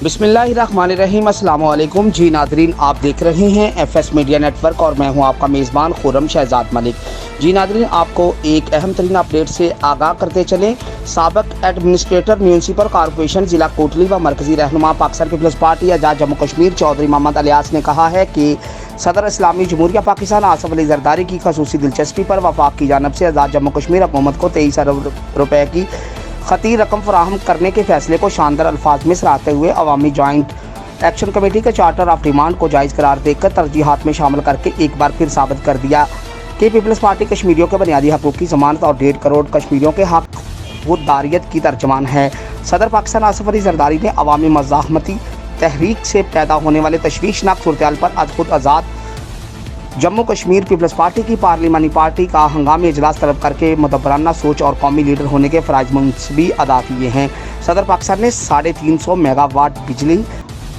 बिस्मिल्लाहिर्रहमानिर्रहीम। अस्सलाम वालेकुम जी नादरीन, आप देख रहे हैं एफएस मीडिया नेटवर्क और मैं हूं आपका मेज़बान खुर्रम शहजाद मलिक। जी नादरीन, आपको एक अहम तरीन अपडेट से आगाह करते चलें। साबिक एडमिनिस्ट्रेटर म्यूनसिपल कॉरपोरेशन ज़िला कोटली व मरकज़ी रहनुमा पाकिस्तान पीपल्स पार्टी आज़ाद जम्मू कश्मीर चौधरी मोहम्मद अलियास ने कहा है कि सदर इस्लामी जमहूरिया पाकिस्तान आसिफ अली जरदारी की खसूसी दिलचस्पी पर वफाक की जानिब से आज़ाद जम्मू कश्मीर हुकूमत को 23 अरब रुपए की खती रकम फराहम करने के फैसले को शानदार अल्फाज में सराहते हुए अवामी जॉइंट एक्शन कमेटी के चार्टर ऑफ डिमांड को जायज़ करार देकर तरजीहात में शामिल करके एक बार फिर साबित कर दिया कि पीपल्स पार्टी कश्मीरियों के बुनियादी हकूक़ की ज़मानत और 1.5 करोड़ कश्मीरियों के हक खुददारियत की तर्जमान है। सदर पाकिस्तान आसिफ अली जरदारी ने अवामी मज़ाहमती तहरीक से पैदा होने वाले तशवीशनाक सूरत पर आज खुद आज़ाद जम्मू कश्मीर पीपल्स पार्टी की पार्लिमानी पार्टी का हंगामी इजलास तलब करके मुदब्बराना सोच और कौमी लीडर होने के फ़राइज़ मुंसबी अदा किए हैं। सदर पाकिस्तान ने 350 मेगावाट बिजली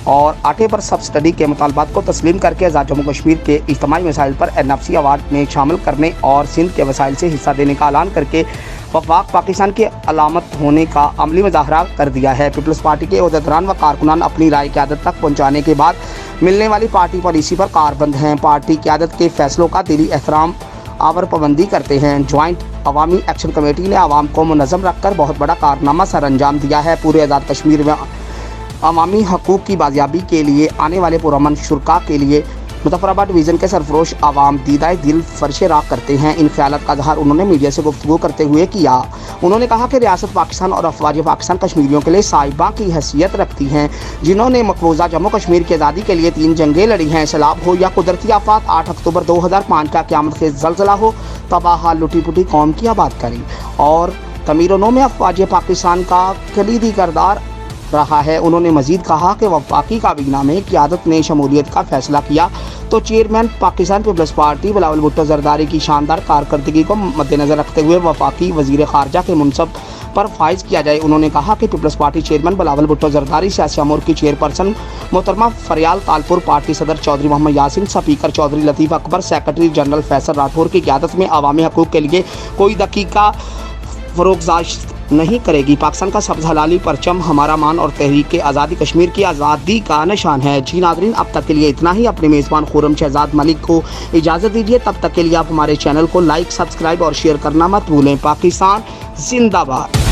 और आटे पर सब्सिडी के मुतालबात को तस्लीम करके आज़ाद जम्मू कश्मीर के इज्तिमाई मसाइल पर NFC अवार्ड में शामिल करने और सिंध के वसाइल से हिस्सा देने का ऐलान करके वफाक पाकिस्तान की अलामत होने का अमली मुजाहरा कर दिया है। पीपल्स पार्टी के अहदेदारान व कारकुनान अपनी राय क़यादत तक पहुँचाने के बाद मिलने वाली पार्टी पॉलिसी पर कारबंद हैं। पार्टी क़यादत के फैसलों का दिली एहतराम आवर पाबंदी करते हैं। ज्वाइंट अवामी एक्शन कमेटी ने आवाम को मुनज़्ज़म रखकर बहुत बड़ा कारनामा सर अंजाम दिया है। पूरे आज़ाद कश्मीर में अवामी हकूक़ की बाजियाबी के लिए आने वाले पुरअमन शुरका के लिए मुज़फ़्फ़राबाद डिवीज़न के सरफरोश आवाम दीदाए दिल फर्श राख करते हैं। इन ख्यालात का इज़हार उन्होंने मीडिया से गुफ्तगू करते हुए किया। उन्होंने कहा कि रियासत पाकिस्तान और अफवाज पाकिस्तान कश्मीरियों के लिए साहिबा की हैसियत रखती हैं, जिन्होंने मकबूजा जम्मू कश्मीर की आज़ादी के लिए 3 जंगें लड़ी हैं। सैलाब हो या कुदरती आफात, 8 अक्टूबर 2005 का क़यामत खेज़ ज़लज़ला हो, तबाह लुटी पुटी कौम की आबाद करी और तमीर-ओ-नौ में अफवाज पाकिस्तान का कलीदी किरदार रहा है। उन्होंने मजीद कहा कि वफाकी काबीना में क़यादत ने शमूलियत का फैसला किया तो चेयरमैन पाकिस्तान पीपल्स पार्टी बिलावल भुट्टो जरदारी की शानदार कारकर्दगी को मद्देनज़र रखते हुए वफाकी वज़ीर ख़ारजा के मुनसब पर फाइज किया जाए। उन्होंने कहा कि पीपल्स पार्टी चेयरमैन बिलावल भुट्टो जरदारी, सियासी अमूर की चेयरपर्सन मोहतरमा फरियाल तालपुर, पार्टी सदर Chaudhry Muhammad Yasin, speaker Chaudhry Latif Akbar, secretary general Faisal Rathore की क़यादत में अवामी हकूक़ के लिए कोई दकीका फ़रोग़दाश्त नहीं करेगी। पाकिस्तान का सब्ज़ हलाली परचम हमारा मान और तहरीक आज़ादी कश्मीर की आज़ादी का निशान है। जी नादरीन, अब तक के लिए इतना ही। अपने मेज़बान खुर्रम शहजाद मलिक को इजाज़त दीजिए। तब तक के लिए आप हमारे चैनल को लाइक, सब्सक्राइब और शेयर करना मत भूलें। पाकिस्तान जिंदाबाद।